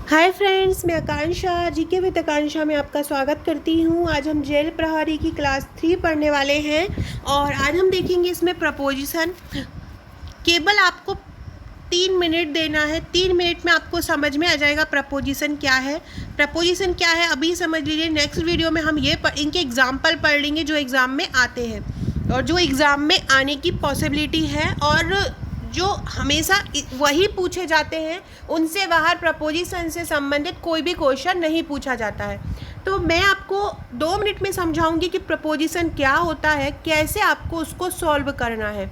Hi friends, मैं आकांक्षा GK with आकांक्षा में आपका स्वागत करती हूँ। आज हम जेल प्रहरी की क्लास 3 पढ़ने वाले हैं और आज हम देखेंगे इसमें प्रपोजिशन। केवल आपको 3 मिनट देना है। 3 मिनट में आपको समझ में आ जाएगा प्रपोजिशन क्या है। प्रपोजिशन क्या है अभी समझ लीजिए। नेक्स्ट वीडियो में हम इनके एग्जाम्पल पढ़ लेंगे जो एग्ज़ाम में आते हैं और जो एग्ज़ाम में आने की पॉसिबिलिटी है और जो हमेशा वही पूछे जाते हैं। उनसे बाहर प्रपोजिशन से संबंधित कोई भी क्वेश्चन नहीं पूछा जाता है। तो मैं आपको 2 मिनट में समझाऊंगी कि प्रपोजिशन क्या होता है, कैसे आपको उसको सॉल्व करना है।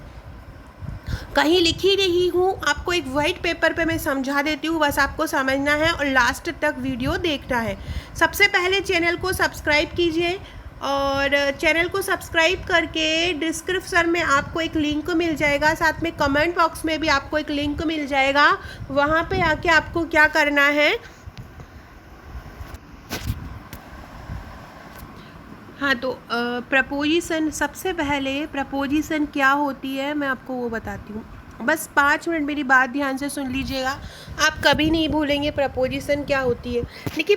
कहीं लिखी नहीं हूँ, आपको एक वाइट पेपर पे मैं समझा देती हूँ, बस आपको समझना है और लास्ट तक वीडियो देखना है। सबसे पहले चैनल को सब्सक्राइब कीजिए और चैनल को सब्सक्राइब करके डिस्क्रिप्शन में आपको एक लिंक मिल जाएगा, साथ में कमेंट बॉक्स में भी आपको एक लिंक मिल जाएगा। वहाँ पे आके आपको क्या करना है, हाँ तो प्रपोजिशन, सबसे पहले प्रपोजिशन क्या होती है मैं आपको वो बताती हूँ। बस 5 मिनट मेरी बात ध्यान से सुन लीजिएगा, आप कभी नहीं भूलेंगे प्रपोजिशन क्या होती है। देखिए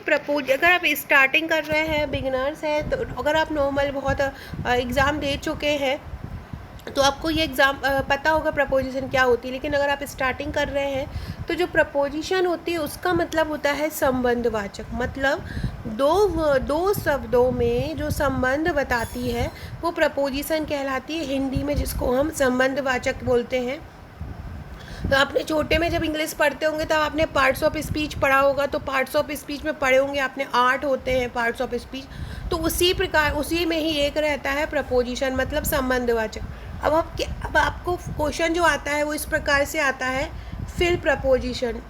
अगर आप स्टार्टिंग कर रहे हैं, बिगिनर्स हैं, तो अगर आप नॉर्मल बहुत एग्ज़ाम दे चुके हैं तो आपको ये एग्ज़ाम पता होगा प्रपोजिशन क्या होती है। लेकिन अगर आप स्टार्टिंग कर रहे हैं तो जो प्रपोजिशन होती है उसका मतलब होता है संबंधवाचक। मतलब दो शब्दों में जो संबंध बताती है वो प्रपोजिशन कहलाती है, हिंदी में जिसको हम संबंधवाचक बोलते हैं। तो आपने छोटे में जब इंग्लिश पढ़ते होंगे तब आपने पार्ट्स ऑफ स्पीच पढ़ा होगा, तो पार्ट्स ऑफ स्पीच में पढ़े होंगे आपने 8 होते हैं पार्ट्स ऑफ स्पीच। तो उसी प्रकार उसी में ही एक रहता है प्रपोजिशन, मतलब संबंधवाचक। अब आपको क्वेश्चन जो आता है वो इस प्रकार से आता है, फिल प्रपोजिशन।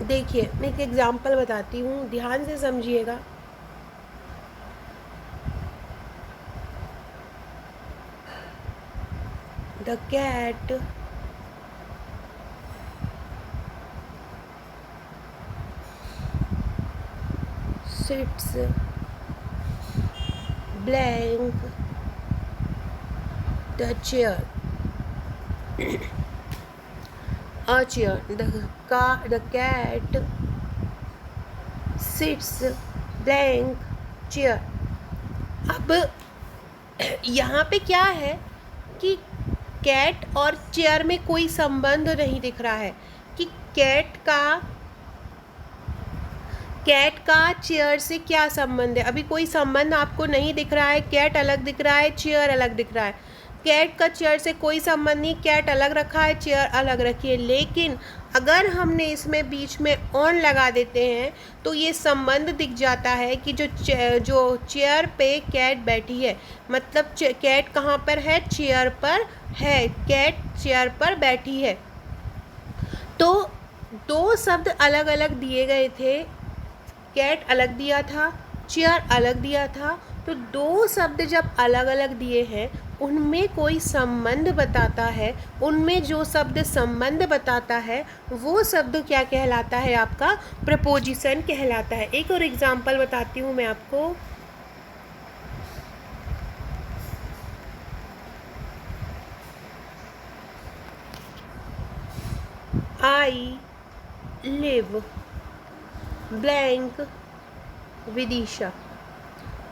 देखिए मैं एक एग्जांपल बताती हूँ, ध्यान से समझिएगा। The cat sits blank the chair. A chair. The cat sits blank chair. अब यहाँ पे क्या है कि कैट और चेयर में कोई संबंध नहीं दिख रहा है कि कैट का चेयर से क्या संबंध है। अभी कोई संबंध आपको नहीं दिख रहा है। कैट अलग दिख रहा है, चेयर अलग दिख रहा है। कैट का चेयर से कोई संबंध नहीं, कैट अलग रखा है, चेयर अलग रखी है। लेकिन अगर हमने इसमें बीच में ऑन लगा देते हैं तो ये संबंध दिख जाता है कि जो चेयर पे कैट बैठी है, मतलब कैट कहाँ पर है, चेयर पर है। कैट चेयर पर बैठी है। तो दो शब्द अलग अलग दिए गए थे, कैट अलग दिया था, चेयर अलग दिया था। तो दो शब्द जब अलग अलग दिए हैं उनमें कोई संबंध बताता है, उनमें जो शब्द संबंध बताता है वो शब्द क्या कहलाता है, आपका प्रपोजिशन कहलाता है। एक और एग्जांपल बताती हूँ मैं आपको। I live blank Vidisha.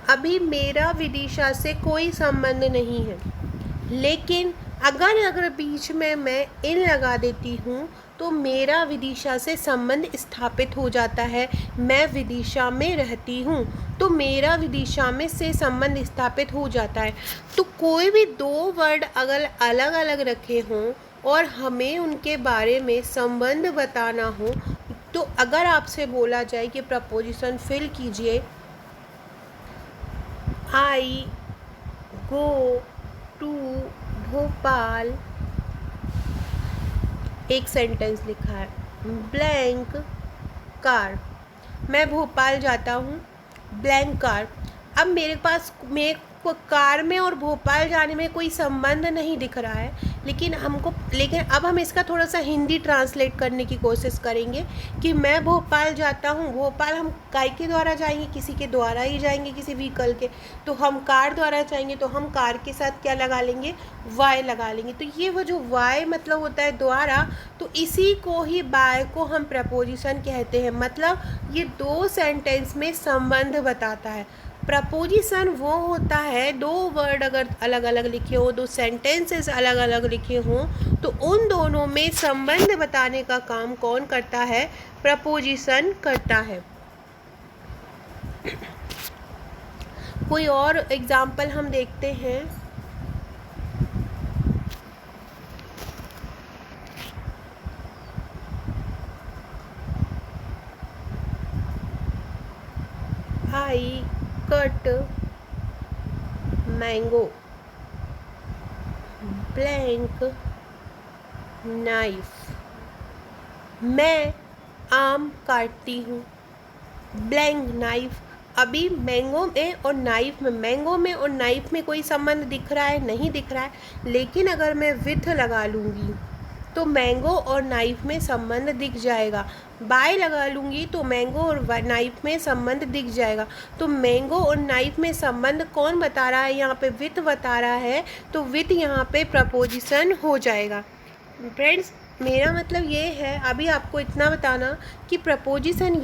अभी मेरा विदिशा से कोई संबंध नहीं है, लेकिन अगर बीच में मैं इन लगा देती हूँ तो मेरा विदिशा से संबंध स्थापित हो जाता है। मैं विदिशा में रहती हूँ तो मेरा विदिशा में से संबंध स्थापित हो जाता है। तो कोई भी दो वर्ड अगर अलग अलग रखे हों और हमें उनके बारे में संबंध बताना हो, तो अगर आपसे बोला जाए कि प्रपोजिशन फिल कीजिए, आई गो टू भोपाल, एक सेंटेंस लिखा है, ब्लैंक कार, मैं भोपाल जाता हूँ, ब्लैंक कार। अब मेरे को कार में और भोपाल जाने में कोई संबंध नहीं दिख रहा है, लेकिन अब हम इसका थोड़ा सा हिंदी ट्रांसलेट करने की कोशिश करेंगे कि मैं भोपाल जाता हूँ। भोपाल हम काय के द्वारा जाएंगे, किसी के द्वारा ही जाएंगे, किसी व्हीकल के। तो हम कार द्वारा जाएंगे तो हम कार के साथ क्या लगा लेंगे, वाय लगा लेंगे। तो ये वो जो वाय मतलब होता है द्वारा, तो इसी को ही बाय को हम प्रपोजिशन कहते हैं। मतलब ये दो सेंटेंस में संबंध बताता है। प्रपोजिशन वो होता है, दो वर्ड अगर अलग अलग लिखे हो, दो सेंटेंसेस अलग अलग लिखे हों, तो उन दोनों में संबंध बताने का काम कौन करता है, प्रपोजिशन करता है। कोई और एग्जाम्पल हम देखते हैं। I cut mango, blank knife. मैं आम काटती हूँ, ब्लैंक नाइफ। अभी मैंगो में और नाइफ में, मैंगो में और नाइफ में कोई संबंध दिख रहा है, नहीं दिख रहा है। लेकिन अगर मैं विथ लगा लूँगी तो मैंगो और नाइफ में संबंध दिख जाएगा। बाय लगा लूँगी तो मैंगो और नाइफ में संबंध दिख जाएगा। तो मैंगो और नाइफ में संबंध कौन बता रहा है, यहाँ पे विथ बता रहा है, तो विथ यहाँ पे प्रपोजिशन हो जाएगा। फ्रेंड्स, मेरा मतलब ये है अभी आपको इतना बताना कि प्रपोजिशन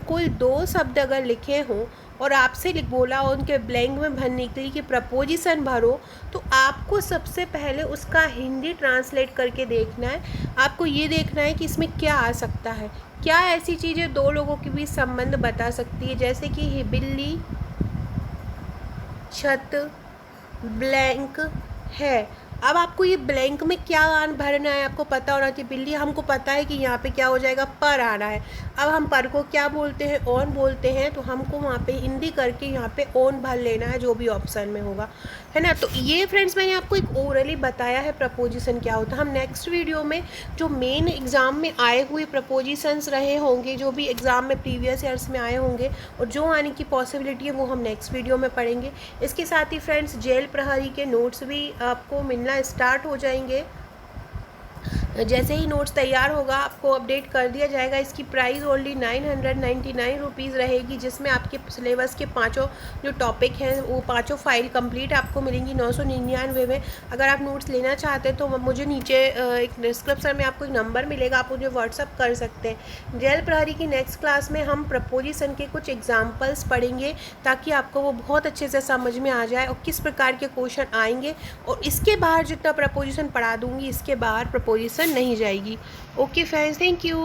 कोई दो शब्द अगर लिखे हों और आपसे बोला हो उनके ब्लैंक में भरने के लिए कि प्रपोजिशन भरो, तो आपको सबसे पहले उसका हिंदी ट्रांसलेट करके देखना है। आपको ये देखना है कि इसमें क्या आ सकता है, क्या ऐसी चीज़ें दो लोगों के बीच संबंध बता सकती है। जैसे कि बिल्ली, छत, ब्लैंक है। अब आपको ये ब्लैंक में क्या भरना है, आपको पता होना चाहिए। बिल्ली, हमको पता है कि यहाँ पे क्या हो जाएगा, पर आना है। अब हम पर को क्या बोलते हैं, ऑन बोलते हैं, तो हमको वहाँ पे हिंदी करके यहाँ पे ऑन भर लेना है, जो भी ऑप्शन में होगा, है ना। तो ये फ्रेंड्स मैंने आपको एक ओरली बताया है प्रपोजिशन क्या होता है। हम नेक्स्ट वीडियो में जो मेन एग्ज़ाम में आए हुए प्रपोजिशंस रहे होंगे, जो भी एग्ज़ाम में प्रीवियस ईयर्स में आए होंगे और जो आने की पॉसिबिलिटी है, वो हम नेक्स्ट वीडियो में पढ़ेंगे। इसके साथ ही फ्रेंड्स जेल प्रहरी के नोट्स भी आपको मिलना स्टार्ट हो जाएंगे। जैसे ही नोट्स तैयार होगा आपको अपडेट कर दिया जाएगा। इसकी प्राइस ओनली 999 रुपीज़ रहेगी, जिसमें आपके सिलेबस के पाँचों जो टॉपिक हैं वो पाँचों फाइल कंप्लीट आपको मिलेंगी 999 में। अगर आप नोट्स लेना चाहते हैं तो मुझे नीचे एक डिस्क्रिप्शन में आपको एक नंबर मिलेगा, आप मुझे व्हाट्सअप कर सकते हैं। जेल प्रहरी की नेक्स्ट क्लास में हम प्रपोजिशन के कुछ एग्जाम्पल्स पढ़ेंगे, ताकि आपको वो बहुत अच्छे से समझ में आ जाए और किस प्रकार के क्वेश्चन आएंगे। और इसके बाहर जितना प्रपोजिशन पढ़ा दूँगी, इसके बाहर प्रपोजिशन नहीं जाएगी। Okay friends, thank you.